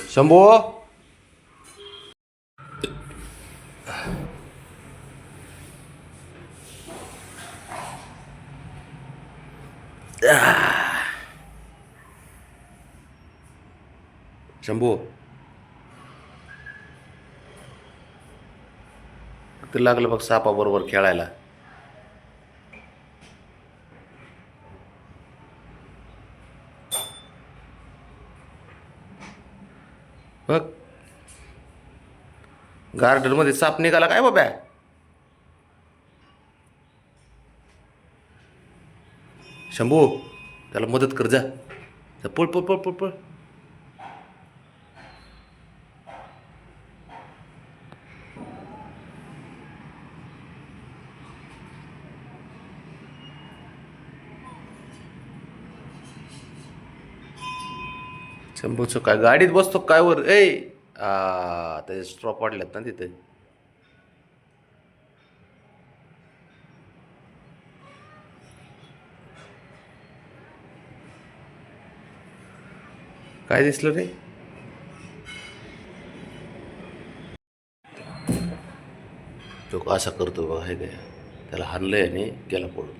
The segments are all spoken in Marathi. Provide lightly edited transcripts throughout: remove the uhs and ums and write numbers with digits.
शंभू. शंभू, ते लागलं बघ सापाबरोबर खेळायला. बघ, गार्डन मध्ये साप निघाला काय बाबा. शंभू, त्याला मदत कर जा. पळ पळ पळ पळ पळ. शंभूचं काय गाडीत बसतो काय वर ए. त्याचे स्ट्रॉप वाढल्यात ना तिथे. काय दिसलं रे. तो असा करतो बघा, हे काय त्याला हाणलंय आणि गेला पळून.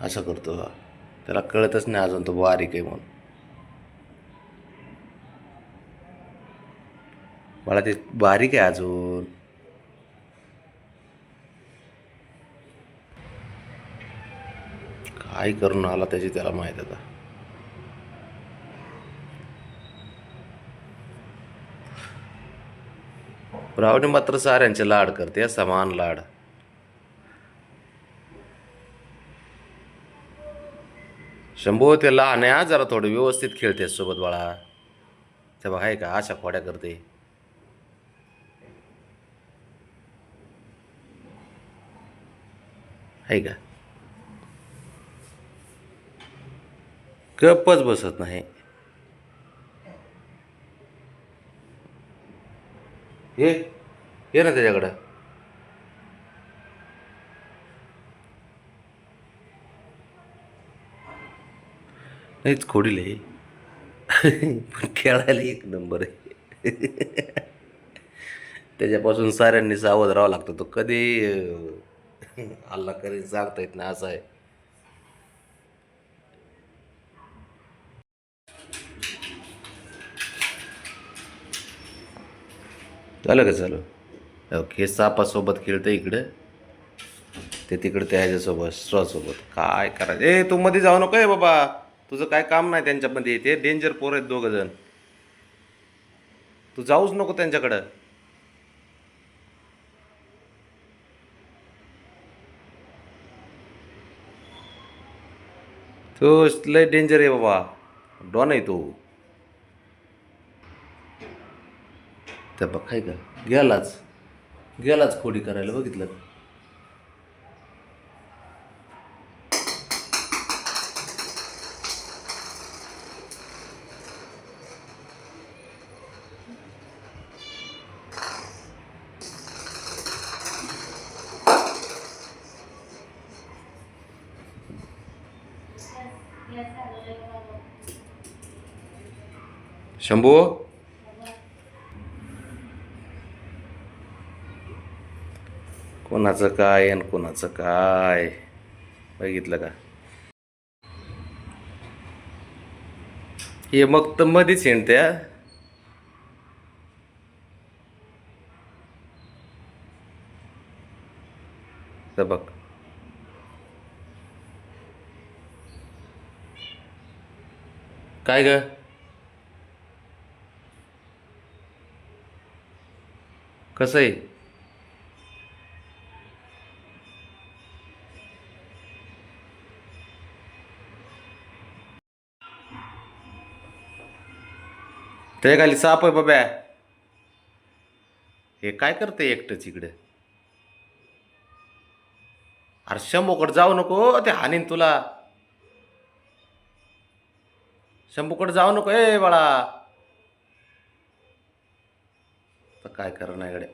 असं करतो हा. त्याला कळतच नाही अजून तो बारीक आहे म्हणून. बाळा ते बारीक आहे अजून. काय करून आला त्याची त्याला माहीत आता. ब्रावणी मात्र साऱ्यांचे लाड करते, समान लाड. शंभू ते लहान आहे, जरा थोडं व्यवस्थित खेळते सोबत बाळा. ते बघ आहे का अशा खोड्या करते. आहे का गप्पच बसत नाही. ये ये ना त्याच्याकडं. नाहीच खोडील आहे. पण खेळायला एक नंबर आहे. त्याच्यापासून साऱ्यांनी सावध राहावं लागतं. तो कधी हल्ला करीत सांगता येत नाही, असं आहे. झालं का चालू. हे सापासोबत खेळतं इकडं, ते तिकडे त्या ह्याच्यासोबत स्ट्रॉसोबत. काय करायचं ए, तू मध्ये जाऊ नको आहे बाबा. तुझं काय काम नाही त्यांच्यामध्ये. ते डेंजर पोर आहेत दोघं जण. तू जाऊच नको त्यांच्याकडं. तो लय डेंजर आहे बाबा. डॉन आहे तो. त्या बघ काय का गेलाच. गेलाच खोडी करायला, बघितलं. शंभू, कोणाचं काय आणि कोणाचं काय बघितलं का. हे मग तर मध्येच हिंडत्या. तर बघ काय ग. कसं आहे. त्या खाली साप आहे बाबा. हे काय करते एकटंच इकडे. अरे शंभूकडे जाऊ नको, ते हानीन तुला. शंभूकडे जाऊ नको ए बाळा. तर काय करा नाही इकडे.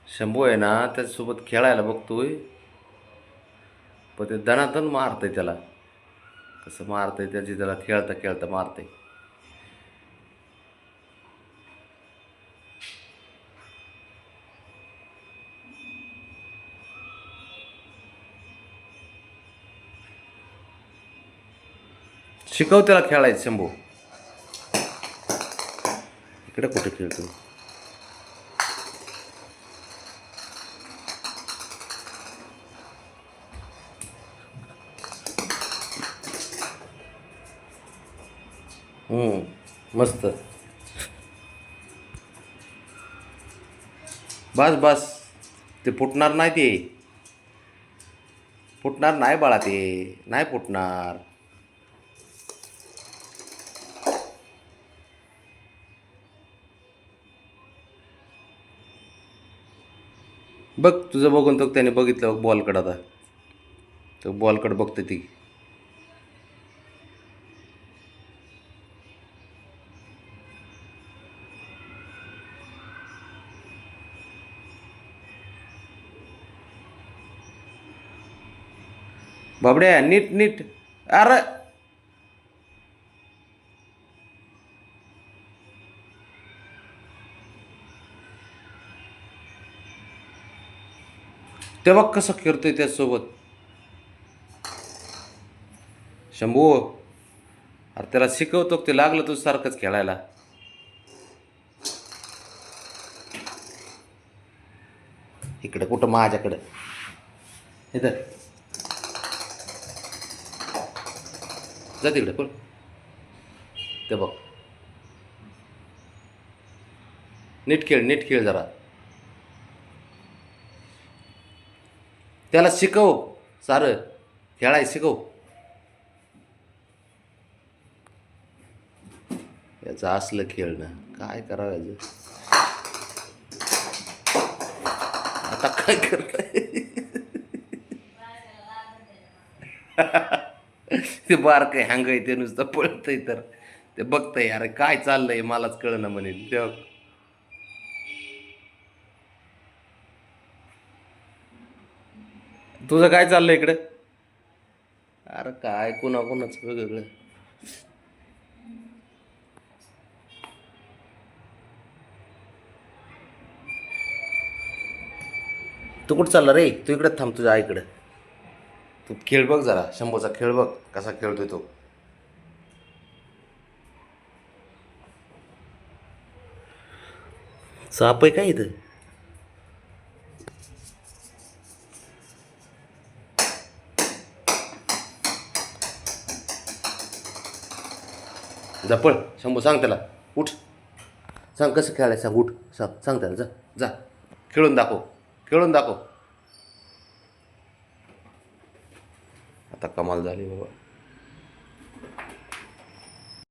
शंभू आहे ना त्याच्यासोबत खेळायला बघतोय, पण ते दणादण मारतंय त्याला. कसं मारतंय त्याची, त्याला खेळता खेळता मारतंय. शिकव त्याला खेळायचं शंभू. इकडे कुठे खेळतो? मस्त. बस बस, ते फुटणार नाही, ते फुटणार नाही बाळा, ते नाही फुटणार. बघ तुझं बघून तो त्याने बघितलं बॉलकडं. आता तो बॉलकडं बघते ती. बाबड्या नीट नीट. अरे तेव्हा कसं खेळतोय त्याच्यासोबत शंभू. अरे त्याला शिकवतो, ते लागलं तुझं सारखंच खेळायला. इकडं कुठं माझ्याकडं, इथं जा तिकडे पण. ते बघ, नीट खेळ, नीट खेळ जरा. त्याला शिकव सारं खेळाय शिकव. याचं असलं खेळणं काय करावं याचं. आता काय करताय? ते बारकं हँग आहे, ते नुसतं पळतंय. तर ते बघतंय, अरे काय चाललंय मलाच कळणं म्हणेल तेव्हा. तुझं काय चाललंय इकडे? अरे काय कुणाकुणाच वेगवेगळं. तू कुठं चालला रे? तू इकडे थांब, तुझ्या आईकडे. तू खेळ बघ जरा, शंभूचा खेळ बघ कसा खेळतोय तो. साप आहे काय इथं? जा पळ शंभू, सांग त्याला उठ. सांग कसं खेळायचं, सांग उठ. सांग सांग त्याला, जा जा खेळून दाखव, खेळून दाखव. आता कमाल झाली बाबा.